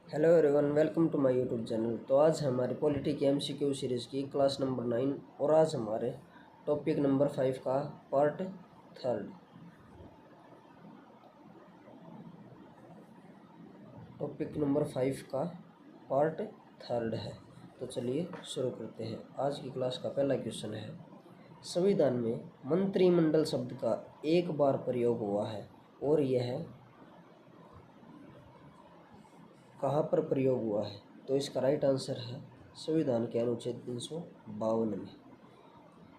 Hello everyone, welcome to my YouTube channel. तो आज हमारी पॉलिटी की एमसीक्यू सीरीज़ की क्लास नंबर 9 और आज हमारे टॉपिक नंबर 5 का पार्ट थर्ड। टॉपिक नंबर 5 का पार्ट थर्ड है। तो चलिए शुरू करते हैं। आज की क्लास का पहला क्वेश्चन है, संविधान में मंत्रिमंडल शब्द का एक बार प्रयोग हुआ है और यह कहाँ पर प्रयोग हुआ है? तो इसका राइट आंसर है संविधान के अनुच्छेद 352 में।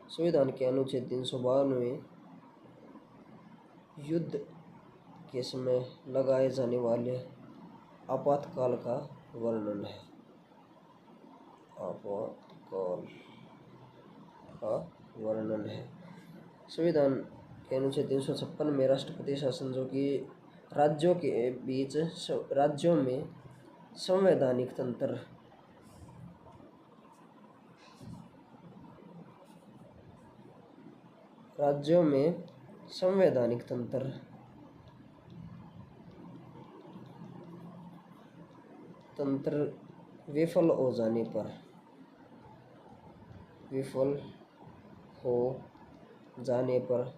संविधान के अनुच्छेद 352 में युद्ध के समय लगाए जाने वाले आपातकाल का वर्णन है। आपातकाल का वर्णन है। संविधान के अनुच्छेद 356 में राष्ट्रपति शासन, जो कि राज्यों के बीच राज्यों में संवैधानिक तंत्र तंत्र विफल हो जाने पर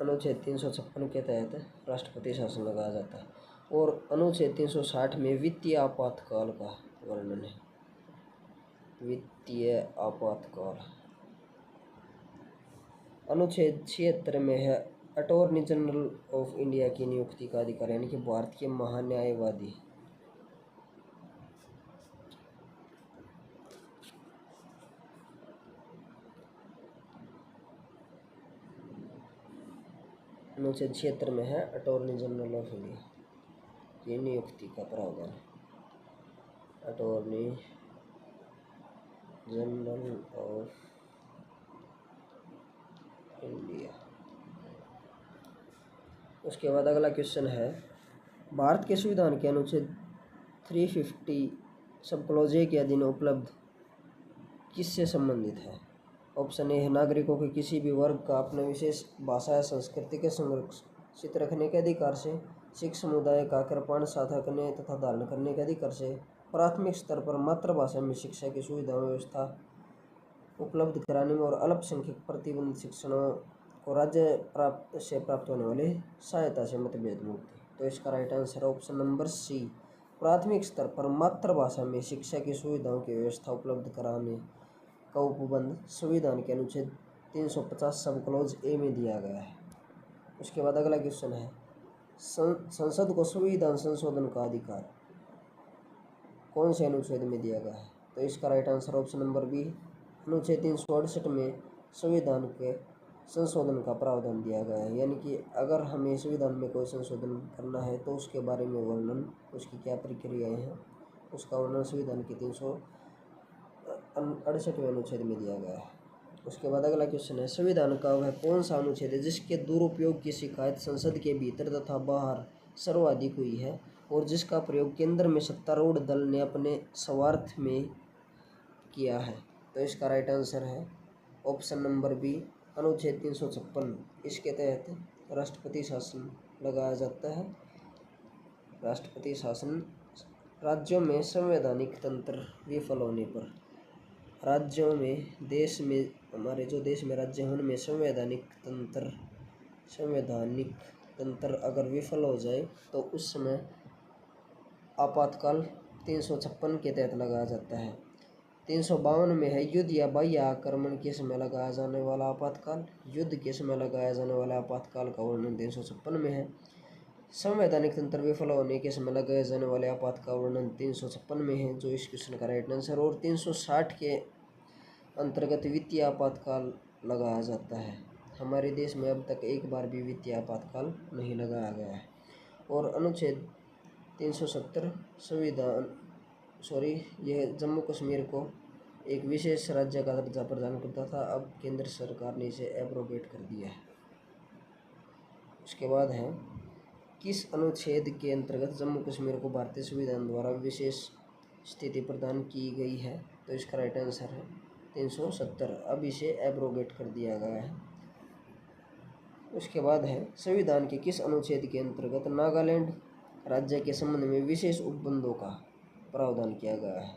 अनुच्छेद 356 के तहत राष्ट्रपति शासन लगाया जाता है। और अनुच्छेद 360 में वित्तीय आपातकाल का वर्णन है। वित्तीय आपातकाल अनुच्छेद 76 में है अटॉर्नी जनरल ऑफ इंडिया की नियुक्ति का अधिकार, यानी कि भारत के महान्यायवादी। अनुच्छेद 76 में है अटॉर्नी जनरल ऑफ इंडिया की नियुक्ति का प्रावधान। Attorney general of India. उसके बाद अगला क्वेश्चन है, भारत के संविधान के अनुच्छेद 350 सब क्लॉज ए के अधीन उपलब्ध किससे संबंधित है? ऑप्शन ए है नागरिकों के किसी भी वर्ग का अपने विशेष भाषा या संस्कृति के संरक्षित रखने के अधिकार से, सिख समुदाय का कृपाण साझा करने तथा धारण करने के अधिकार से, प्राथमिक स्तर पर मातृभाषा में शिक्षा की सुविधा व्यवस्था उपलब्ध कराने में और अल्पसंख्यक प्रतिबंधित शिक्षणों को राज्य प्राप्त होने वाली सहायता से मतभेद मुक्ति। तो इसका राइट आंसर है ऑप्शन नंबर सी, प्राथमिक स्तर पर मातृभाषा में शिक्षा की सुविधाओं की व्यवस्था उपलब्ध कराने का उपबंध संविधान के अनुच्छेद 350 सब क्लॉज ए में दिया गया है। उसके बाद अगला क्वेश्चन है, संसद को संविधान संशोधन का अधिकार कौन से अनुच्छेद में दिया गया है? तो इसका right answer option number B, अनुच्छेद 368 में संविधान के संशोधन का प्रावधान दिया गया है। यानी कि अगर हमें संविधान में कोई संशोधन करना है तो उसके बारे में वर्णन, उसकी क्या प्रक्रियाएं हैं, उसका वर्णन संविधान के 368वें अनुच्छेद में दिया गया है। उसके बाद अगला क्वेश्चन है, संविधान का वह कौन सा अनुच्छेद है जिसके दुरुपयोग की शिकायत संसद के भीतर तथा बाहर सर्वाधिक हुई है और जिसका प्रयोग केंद्र में सत्तारूढ़ दल ने अपने स्वार्थ में किया है? तो इसका राइट आंसर है ऑप्शन नंबर बी, अनुच्छेद 356। इसके तहत राष्ट्रपति शासन लगाया जाता है। राष्ट्रपति शासन राज्यों में संवैधानिक तंत्र विफल होने पर, राज्यों में देश में हमारे जो देश में राज्य हैं उनमें संवैधानिक तंत्र अगर विफल हो जाए तो उस समय आपातकाल 356 के तहत लगाया जाता है। 352 में है युद्ध या बाह्य आक्रमण के समय लगाया जाने वाला आपातकाल। युद्ध के समय लगाया जाने वाला आपातकाल का वर्णन 356 में है। संवैधानिक तंत्र विफल होने के समय लगाए जाने वाले आपात का वर्णन 356 में है, जो इस क्वेश्चन का राइट आंसर। और 360 के अंतर्गत वित्तीय आपातकाल लगाया जाता है। हमारे देश में अब तक एक बार भी वित्तीय आपातकाल नहीं लगाया गया है। और अनुच्छेद 370 यह जम्मू कश्मीर को एक विशेष राज्य का दर्जा प्रदान करता था, अब केंद्र सरकार ने इसे एब्रोगेट कर दिया है। उसके बाद है, किस अनुच्छेद के अंतर्गत जम्मू कश्मीर को भारतीय संविधान द्वारा विशेष स्थिति प्रदान की गई है? तो इसका राइट आंसर है 370, अब इसे एब्रोगेट कर दिया गया है। उसके बाद है, संविधान के किस अनुच्छेद के अंतर्गत नागालैंड राज्य के संबंध में विशेष उपबंधों का प्रावधान किया गया है।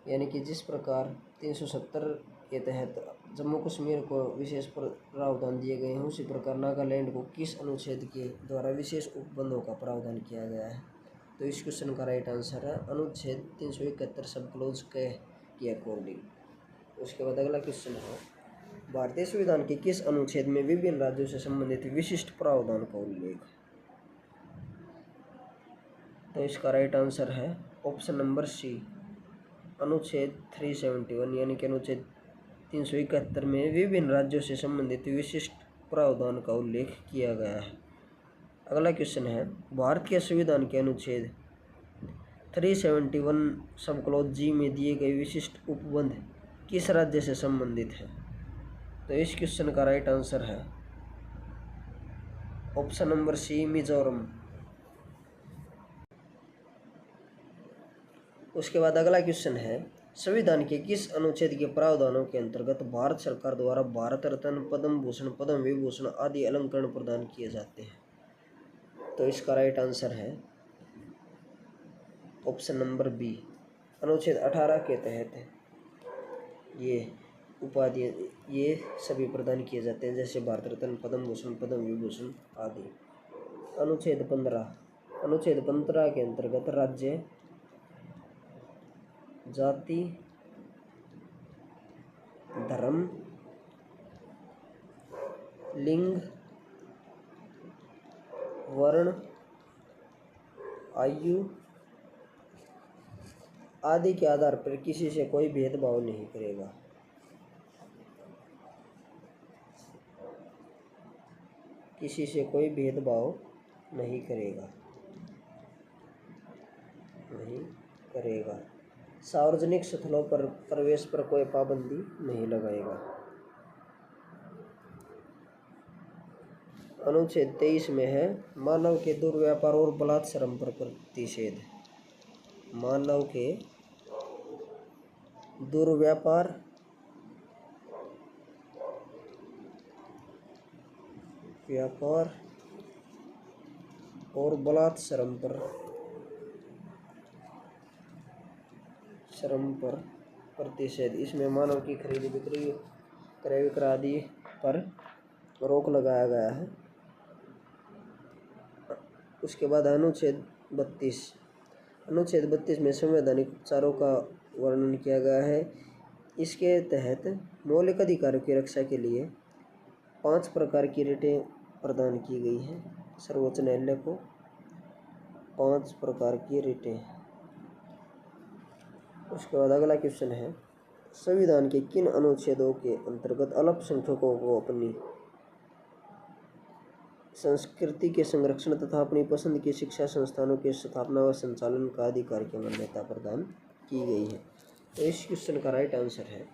यानी कि जिस प्रकार 370 के तहत जम्मू कश्मीर को विशेष प्रावधान दिए गए हैं, उसी प्रकार नागालैंड को किस अनुच्छेद के द्वारा विशेष उपबंधों का प्रावधान किया गया है? तो इस क्वेश्चन का राइट आंसर है अनुच्छेद 371 सब क्लोज के अकॉर्डिंग। उसके बाद अगला क्वेश्चन है, भारतीय संविधान के किस अनुच्छेद में विभिन्न राज्यों से संबंधित विशिष्ट प्रावधान का उल्लेख? तो इसका राइट आंसर है ऑप्शन नंबर सी, अनुच्छेद 371 यानी कि अनुच्छेद 371 में विभिन्न राज्यों से संबंधित विशिष्ट प्रावधान का उल्लेख किया गया है। अगला क्वेश्चन है, भारत के संविधान के अनुच्छेद 371 सब क्लॉज जी में दिए गए विशिष्ट उपबंध किस राज्य से संबंधित है? तो इस क्वेश्चन का राइट आंसर है ऑप्शन नंबर सी, मिजोरम। उसके बाद अगला क्वेश्चन है, संविधान के किस अनुच्छेद के प्रावधानों के अंतर्गत भारत सरकार द्वारा भारत रत्न, पद्म भूषण, पद्म विभूषण आदि अलंकरण प्रदान किए जाते हैं? तो इसका राइट आंसर है ऑप्शन नंबर बी, अनुच्छेद 18 के तहत ये उपाधि ये सभी प्रदान किए जाते हैं, जैसे भारत रत्न, पद्म भूषण, पद्म विभूषण आदि। अनुच्छेद 15 के अंतर्गत राज्य, जाति, धर्म, लिंग, वर्ण, आयु आदि के आधार पर किसी से कोई भेदभाव नहीं करेगा। किसी से कोई भेदभाव नहीं करेगा। सार्वजनिक स्थलों पर प्रवेश पर कोई पाबंदी नहीं लगाएगा। अनुच्छेद 23 में है, मानव के दुर्व्यापार और बलात्श्रम पर प्रतिषेध। मानव के दुर्व्यापार और बलात्श्रम पर प्रतिषेध। इसमें मानव की खरीद बिक्री, क्रय विक्रय आदि पर रोक लगाया गया है। उसके बाद अनुच्छेद 32 में संवैधानिक उपचारों का वर्णन किया गया है। इसके तहत मौलिक अधिकारों की रक्षा के लिए 5 प्रकार की रिटें प्रदान की गई हैं। सर्वोच्च न्यायालय को 5 प्रकार की रिटें। उसके बाद अगला क्वेश्चन है, संविधान के किन अनुच्छेदों के अंतर्गत अल्पसंख्यकों को अपनी संस्कृति के संरक्षण तथा अपनी पसंद के शिक्षा संस्थानों के स्थापना व संचालन का अधिकार की मान्यता प्रदान की गई है? तो इस क्वेश्चन का राइट आंसर है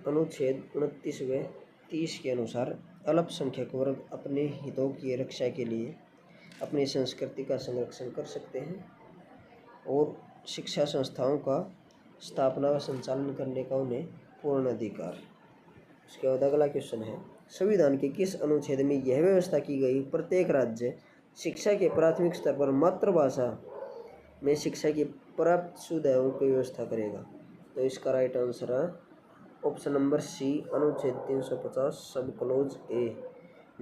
अनुच्छेद 29 व 30 के अनुसार अल्पसंख्यक वर्ग अपने हितों की रक्षा के लिए अपनी संस्कृति का संरक्षण कर सकते हैं और शिक्षा संस्थाओं का स्थापना व संचालन करने का उन्हें पूर्ण अधिकार। उसके बाद अगला क्वेश्चन है, संविधान के किस अनुच्छेद में यह व्यवस्था की गई प्रत्येक राज्य शिक्षा के प्राथमिक स्तर पर मातृभाषा में शिक्षा की पर्याप्त सुविधाओं की व्यवस्था करेगा? तो इसका राइट आंसर है ऑप्शन नंबर सी, अनुच्छेद 350 सब क्लोज ए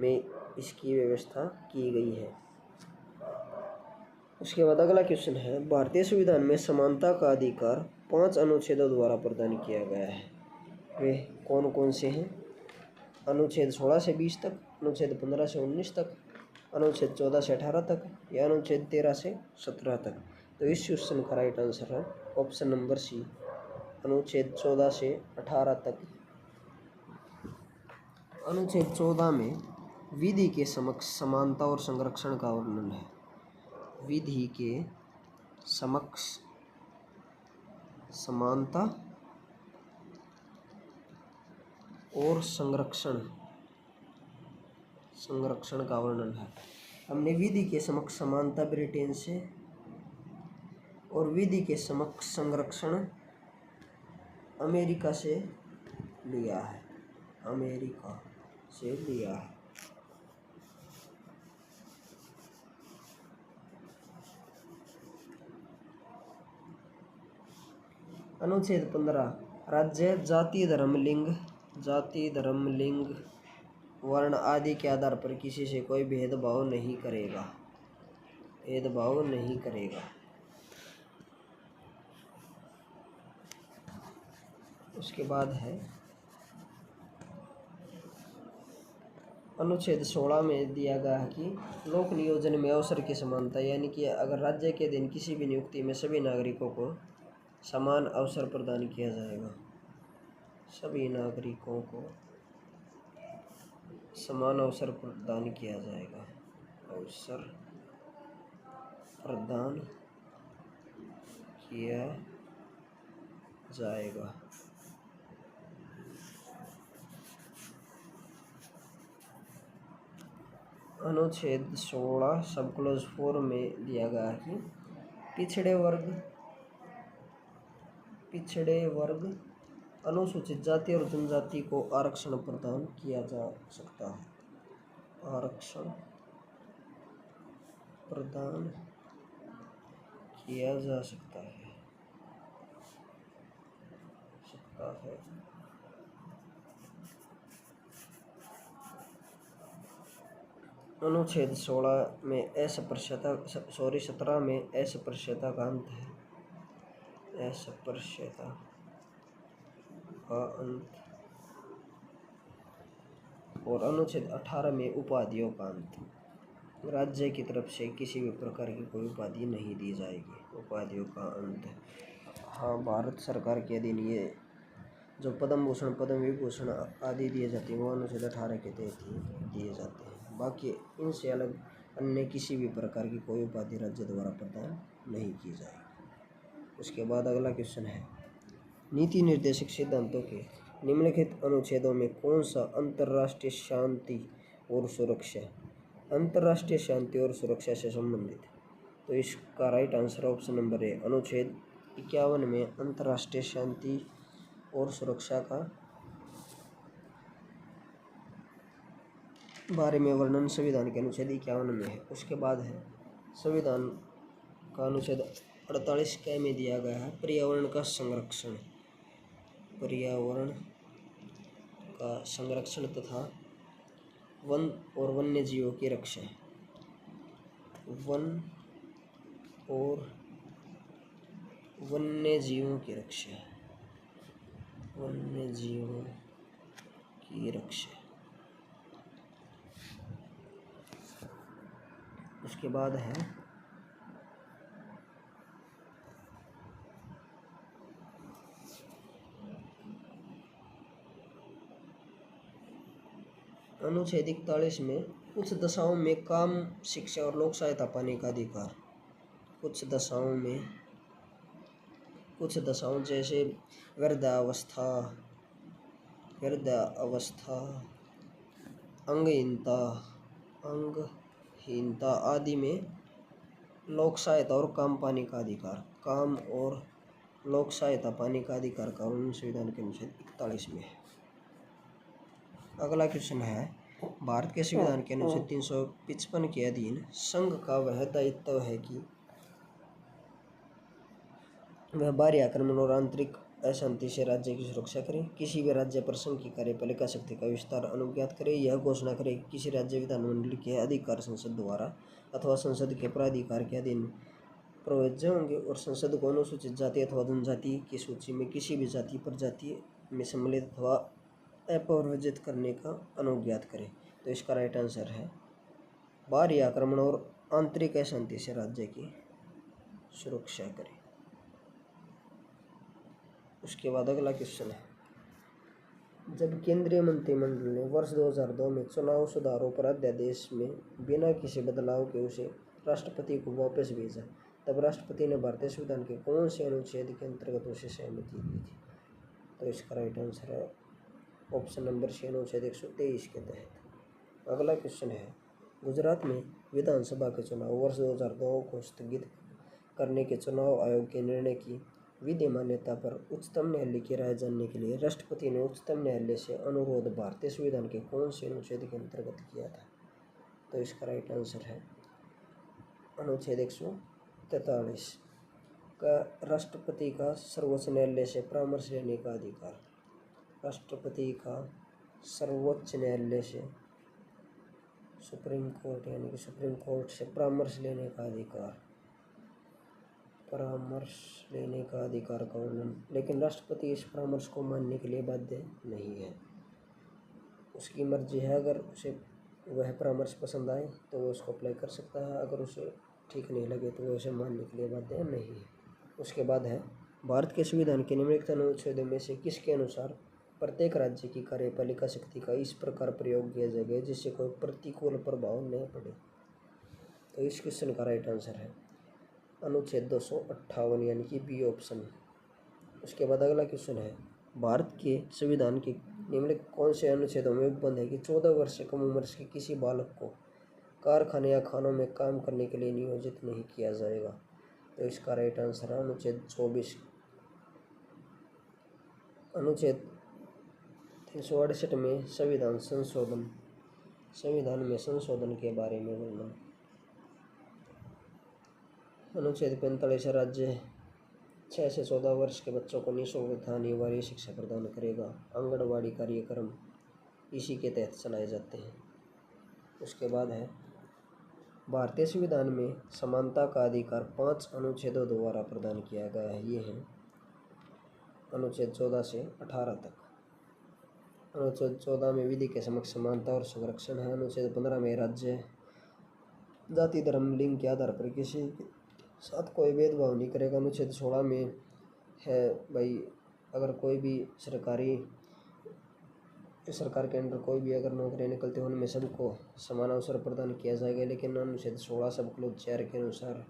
में इसकी व्यवस्था की गई है। उसके बाद अगला क्वेश्चन है, भारतीय संविधान में समानता का अधिकार 5 अनुच्छेदों द्वारा प्रदान किया गया है। वे कौन कौन से हैं? अनुच्छेद 16 से 20 तक, अनुच्छेद 15 से 19 तक, अनुच्छेद 14 से 18 तक या अनुच्छेद 13 से 17 तक? तो इस क्वेश्चन का राइट आंसर है ऑप्शन नंबर सी, अनुच्छेद 14 से 18 तक। अनुच्छेद 14 में विधि के समक्ष समानता और संरक्षण का वर्णन है। विधि के समक्ष समानता और संरक्षण का वर्णन है। हमने विधि के समक्ष समानता ब्रिटेन से और विधि के समक्ष संरक्षण अमेरिका से लिया है। अनुच्छेद 15 राज्य जाति धर्म लिंग वर्ण आदि के आधार पर किसी से कोई भेदभाव नहीं करेगा। उसके बाद है अनुच्छेद 16 में दिया गया है कि लोक नियोजन में अवसर की समानता, यानी कि अगर राज्य के अधीन किसी भी नियुक्ति में सभी नागरिकों को समान अवसर प्रदान किया जाएगा। सभी नागरिकों को समान अवसर प्रदान किया जाएगा। अवसर प्रदान किया जाएगा। अनुच्छेद 16 सब क्लोज 4 में दिया गया है कि पिछड़े वर्ग अनुसूचित जाति और जनजाति को आरक्षण प्रदान किया जा सकता है। आरक्षण प्रदान किया जा सकता है। अनुच्छेद 16 में अस्पृश्यता 17 में अस्पृश्यता का अंत है। अस्पृश्यता का अंत। और अनुच्छेद 18 में उपाधियों का अंत। राज्य की तरफ से किसी भी प्रकार की कोई उपाधि नहीं दी जाएगी। उपाधियों का अंत। हाँ, भारत सरकार के अधीन ये जो पद्म भूषण पद्म विभूषण आदि दिए जाते हैं वो अनुच्छेद 18 के तहत ही दिए जाते हैं। बाकी इनसे अलग अन्य किसी भी प्रकार की कोई उपाधि राज्य द्वारा प्रदान नहीं की जाएगी। उसके बाद अगला क्वेश्चन है, नीति निर्देशक सिद्धांतों के निम्नलिखित अनुच्छेदों में कौन सा अंतर्राष्ट्रीय शांति और सुरक्षा से संबंधित है? तो इसका राइट आंसर ऑप्शन नंबर है अनुच्छेद 51 में अंतर्राष्ट्रीय शांति और सुरक्षा का बारे में वर्णन संविधान के अनुच्छेद 51 में है। उसके बाद है संविधान का अनुच्छेद 48 के में दिया गया है पर्यावरण का संरक्षण तथा वन और वन्य जीवों की रक्षा। वन और वन्य जीवों की रक्षा। उसके बाद है अनुच्छेद 41 में कुछ दशाओं में काम, शिक्षा और लोक सहायता पाने का अधिकार। कुछ दशाओं जैसे वृद्धावस्था, अंगहीनता आदि में लोक सहायता और काम पाने का अधिकार। काम और लोक सहायता पाने का अधिकार का वर्णन संविधान के अनुच्छेद 41 में है। अगला क्वेश्चन है, भारत के संविधान के अनुच्छेद 355 के अधीन संघ का वह दायित्व है कि वह बाहरी आक्रमण और आंतरिक अशांति से राज्य की सुरक्षा करे, किसी भी राज्य पर संघ की कार्यपालिका शक्ति का विस्तार अनुज्ञात करे, यह घोषणा करे कि किसी राज्य विधानमंडल के अधिकार संसद द्वारा अथवा संसद के प्राधिकार के अधीन प्रयोज्य होंगे और संसद को अनुसूचित जाति अथवा जनजाति की सूची में किसी भी जाति प्रजाति में सम्मिलित अथवा अप्रव्रजित करने का अनुज्ञात करे। तो इसका राइट आंसर है बाहरी आक्रमण और आंतरिक अशांति से राज्य की सुरक्षा करे। उसके बाद अगला क्वेश्चन है, जब केंद्रीय मंत्रिमंडल ने वर्ष 2002 में चुनाव सुधारों पर अध्यादेश में बिना किसी बदलाव के उसे राष्ट्रपति को वापस भेजा, तब राष्ट्रपति ने भारतीय संविधान के कौन से अनुच्छेद के अंतर्गत उसे सहमति दी थी? तो इसका राइट आंसर है ऑप्शन नंबर सी अनुच्छेद 123 के तहत। अगला क्वेश्चन है, गुजरात में विधानसभा के चुनाव वर्ष 2002 को स्थगित करने के चुनाव आयोग के निर्णय की विधि मान्यता पर उच्चतम न्यायालय की राय जानने के लिए राष्ट्रपति ने उच्चतम न्यायालय से अनुरोध भारतीय संविधान के कौन से अनुच्छेद के अंतर्गत किया था? तो इसका राइट आंसर है अनुच्छेद 143। का राष्ट्रपति का सर्वोच्च न्यायालय से परामर्श लेने का अधिकार। राष्ट्रपति का सर्वोच्च न्यायालय से, सुप्रीम कोर्ट यानी कि सुप्रीम कोर्ट से परामर्श लेने का अधिकार। परामर्श लेने का अधिकार का वर्णन। लेकिन राष्ट्रपति इस परामर्श को मानने के लिए बाध्य नहीं है, उसकी मर्जी है। अगर उसे वह परामर्श पसंद आए तो वो उसको अप्लाई कर सकता है, अगर उसे ठीक नहीं लगे तो वो उसे मानने के लिए बाध्य नहीं है। उसके बाद है, भारत के संविधान के निम्नलिखित अनुच्छेदों में से किसके अनुसार प्रत्येक राज्य की कार्यपालिका शक्ति का इस प्रकार प्रयोग किया जाएगा जिससे कोई प्रतिकूल प्रभाव न पड़े। तो इस क्वेश्चन का राइट आंसर है अनुच्छेद 258 यानी कि बी ऑप्शन। उसके बाद अगला क्वेश्चन है, भारत के संविधान के निम्नलिखित कौन से अनुच्छेदों में उपबंध है कि 14 वर्ष से कम उम्र के किसी बालक को कारखाने या खानों में काम करने के लिए नियोजित नहीं किया जाएगा। तो इसका राइट आंसर है अनुच्छेद 24। अनुच्छेद 368 में संविधान में संशोधन के बारे में वर्णन। अनुच्छेद 45 राज्य 6 से 14 वर्ष के बच्चों को निःशुल्क तथा अनिवार्य शिक्षा प्रदान करेगा। आंगनबाड़ी कार्यक्रम इसी के तहत चलाए जाते हैं। उसके बाद है, भारतीय संविधान में समानता का अधिकार 5 अनुच्छेदों द्वारा प्रदान किया गया है। ये हैं अनुच्छेद 14 से 18 तक। अनुच्छेद 14 में विधि के समक्ष समानता और संरक्षण है। अनुच्छेद 15 में राज्य जाति धर्म लिंग के आधार पर किसी के साथ कोई भेदभाव नहीं करेगा। अनुच्छेद 16 में है भाई, अगर कोई भी सरकार के अंडर कोई भी अगर नौकरियां निकलती हैं उनमें सबको समान अवसर प्रदान किया जाएगा। लेकिन अनुच्छेद 16 सब क्लोज 4 के अनुसार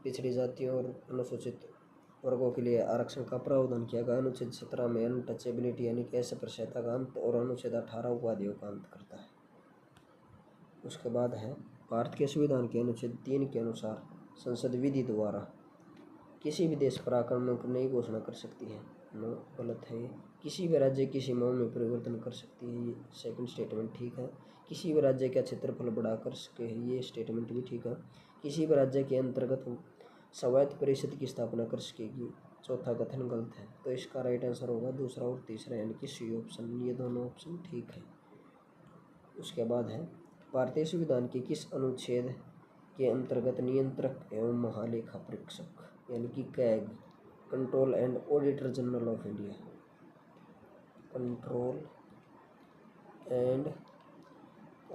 पिछड़ी जातियों और अनुसूचित वर्गों के लिए आरक्षण का प्रावधान किया गया। अनुच्छेद 17 में अनटचेबिलिटी यानी कि अस्पृश्यता का अंत और अनुच्छेद 18 उपाधियों का अंत करता है। उसके बाद है, भारत के संविधान के अनुच्छेद 3 के अनुसार संसद विधि द्वारा किसी भी देश पर आक्रमण की नहीं घोषणा कर सकती है। नो, गलत है। किसी भी राज्य की सीमाओं में परिवर्तन कर सकती है, ये सेकंड स्टेटमेंट ठीक है। किसी भी राज्य का क्षेत्रफल बढ़ा कर सके, ये स्टेटमेंट भी ठीक है। किसी भी राज्य के अंतर्गत स्वायत्त परिषद की स्थापना कर सकेगी, चौथा कथन गलत है। तो इसका राइट आंसर होगा दूसरा और तीसरा यानी कि सी ऑप्शन। ये दोनों ऑप्शन ठीक है। उसके बाद है, भारतीय संविधान के किस अनुच्छेद के अंतर्गत नियंत्रक एवं महालेखा परीक्षक यानी कि CAG, control and auditor general of India, control and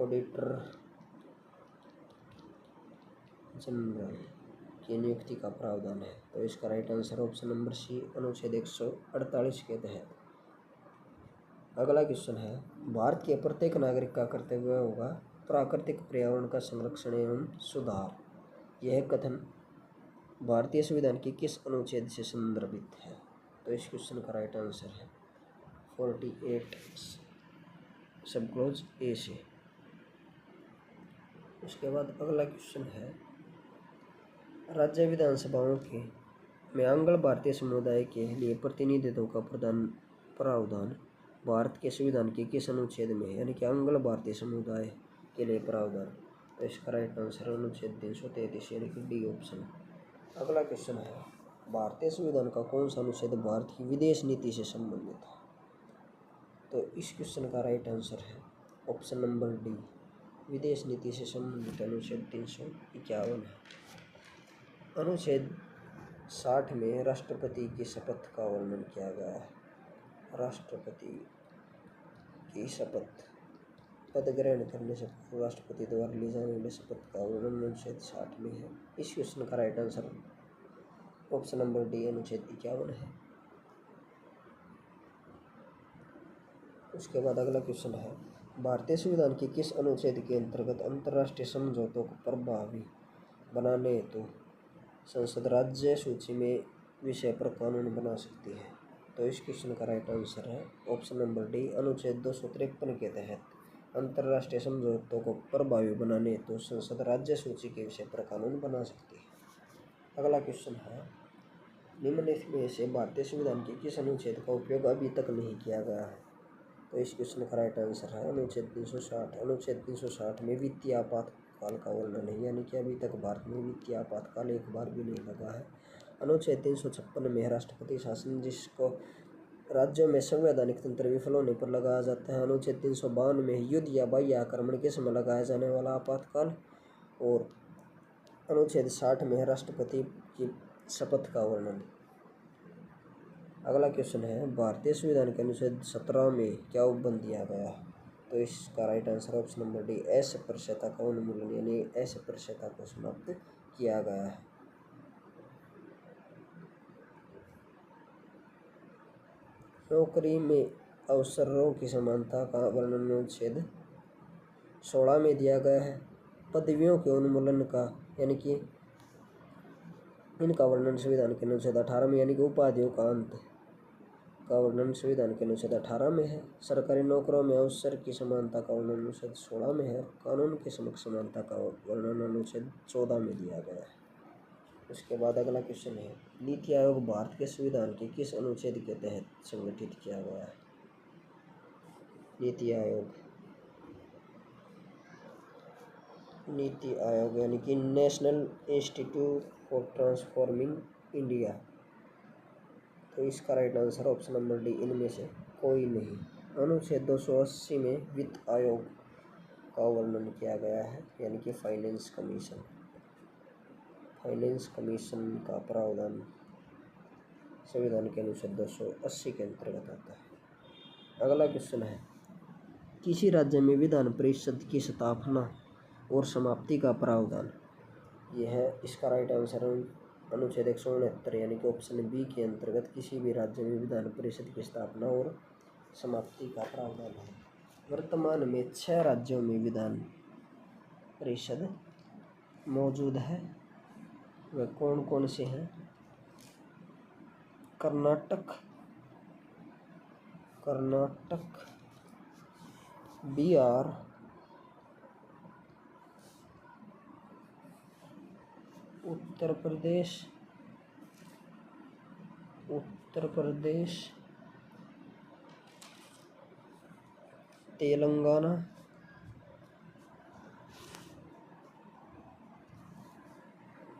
auditor general की नियुक्ति का प्रावधान है। तो इसका right answer option number C अनुच्छेद 148 के तहत। अगला क्वेश्चन है, भारत के प्रत्येक नागरिक का कर्तव्य होगा प्राकृतिक पर्यावरण का संरक्षण एवं सुधार। यह कथन भारतीय संविधान के किस अनुच्छेद से संदर्भित है? तो इस क्वेश्चन का राइट आंसर है 48 सब क्लोज ए से। उसके बाद अगला क्वेश्चन है, राज्य विधानसभाओं के में आंग्ल भारतीय समुदाय के लिए प्रतिनिधित्व का प्रावधान भारत के संविधान के किस अनुच्छेद में है? यानी कि आंग्ल भारतीय समुदाय के लिए प्रावधान। तो इसका राइट आंसर अनुच्छेद 333 यानी कि डी ऑप्शन। अगला क्वेश्चन है, भारतीय संविधान का कौन सा अनुच्छेद भारत की विदेश नीति से संबंधित है? तो इस क्वेश्चन का राइट आंसर है ऑप्शन नंबर डी, विदेश नीति से संबंधित अनुच्छेद 351 है। अनुच्छेद 60 में राष्ट्रपति की शपथ का वर्णन किया गया है। राष्ट्रपति की शपथ, पद ग्रहण करने से राष्ट्रपति द्वारा ली जाने वाली शपथ का वर्णन अनुच्छेद 60 में है। इस क्वेश्चन का right answer option number D अनुच्छेद 51 है। उसके बाद अगला क्वेश्चन है, भारतीय संविधान के किस अनुच्छेद के अंतर्गत अंतर्राष्ट्रीय समझौतों को प्रभावी बनाने हेतु संसद राज्य सूची में विषय पर कानून बना सकती है? तो इस क्वेश्चन का राइट आंसर है ऑप्शन नंबर डी अनुच्छेद 253 के तहत अंतर्राष्ट्रीय समझौतों को प्रभावी बनाने हेतु संसद राज्य सूची के विषय पर कानून बना सकती है। अगला क्वेश्चन है, निम्नलिखित में से भारतीय संविधान के किस अनुच्छेद का उपयोग अभी तक नहीं किया गया है? तो इस क्वेश्चन का राइट आंसर है अनुच्छेद 360। अनुच्छेद 360 में वित्तीय आपातकाल का वर्णन है, यानी कि अभी तक भारत में वित्तीय आपातकाल एक बार भी नहीं लगा है। अनुच्छेद 356 में है राष्ट्रपति शासन, जिसको राज्यों में संवैधानिक तंत्र विफल होने पर लगाया जाता है। अनुच्छेद 352 में युद्ध या बाह्य आक्रमण के समय लगाया जाने वाला आपातकाल। और अनुच्छेद 60 में है राष्ट्रपति की शपथ का वर्णन। अगला क्वेश्चन है, भारतीय संविधान के अनुच्छेद 17 में क्या उपबंध दिया गया है? तो इसका right answer option number D, अस्पृश्यता का उन्मूलन, यानी अस्पृश्यता को समाप्त किया गया है। नौकरी में अवसरों की समानता का वर्णन अनुच्छेद 16 में दिया गया है। पदवियों के उन्मूलन का यानी कि इनका वर्णन संविधान के अनुच्छेद 18 में, यानी कि उपाधियों का अंत का वर्णन संविधान के अनुच्छेद 18 में है। सरकारी नौकरों में अवसर की समानता का वर्णन अनुच्छेद 16 में है। कानून के समक्ष समानता का वर्णन अनुच्छेद 14 में दिया गया है। उसके बाद अगला क्वेश्चन है, नीति आयोग भारत के संविधान के किस अनुच्छेद के तहत संगठित किया गया है? नीति आयोग यानी कि national institute for transforming India. तो इसका right answer option number D, इनमें से कोई नहीं। अनुच्छेद 280 में वित्त आयोग का वर्णन किया गया है, यानी कि फाइनेंस कमीशन का प्रावधान संविधान के अनुच्छेद 280 के अंतर्गत आता है। अगला क्वेश्चन है, किसी राज्य में विधान परिषद की स्थापना और समाप्ति का प्रावधान। यह है इसका राइट आंसर अनुच्छेद 169 यानी कि ऑप्शन बी के अंतर्गत किसी भी राज्य में विधान परिषद की स्थापना और समाप्ति का प्रावधान है। वर्तमान में 6 राज्यों में विधान परिषद मौजूद है। वे कौन कौन से हैं? कर्नाटक, बिहार, उत्तर प्रदेश, तेलंगाना,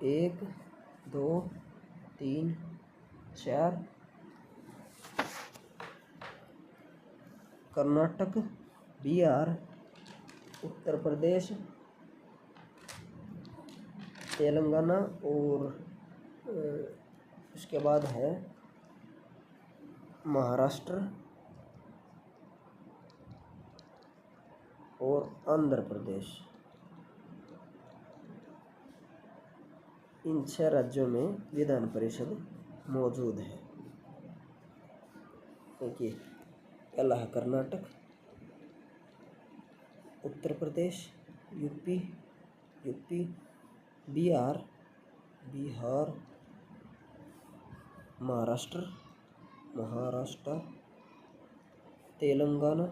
एक, दो, तीन, चार, कर्नाटक, बिहार, उत्तर प्रदेश, तेलंगाना और उसके बाद है महाराष्ट्र और आंध्र प्रदेश। इन 6 राज्यों में विधान परिषद मौजूद है। देखिए, पहला है कर्नाटक, उत्तर प्रदेश, यूपी, बिहार, महाराष्ट्र, तेलंगाना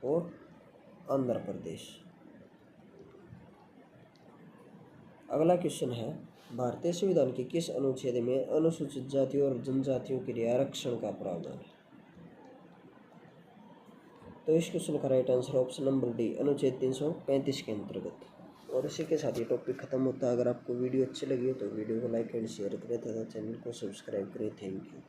और आंध्र प्रदेश। अगला क्वेश्चन है, भारतीय संविधान के किस अनुच्छेद में अनुसूचित जातियों और जनजातियों के लिए आरक्षण का प्रावधान है? तो इस क्वेश्चन का right answer option number D, अनुच्छेद 335 के अंतर्गत। और इसी के साथ ये टॉपिक खत्म होता है। अगर आपको वीडियो अच्छी लगी हो तो वीडियो को लाइक एंड शेयर करें तथा चैनल को सब्सक्राइब करें। Thank you.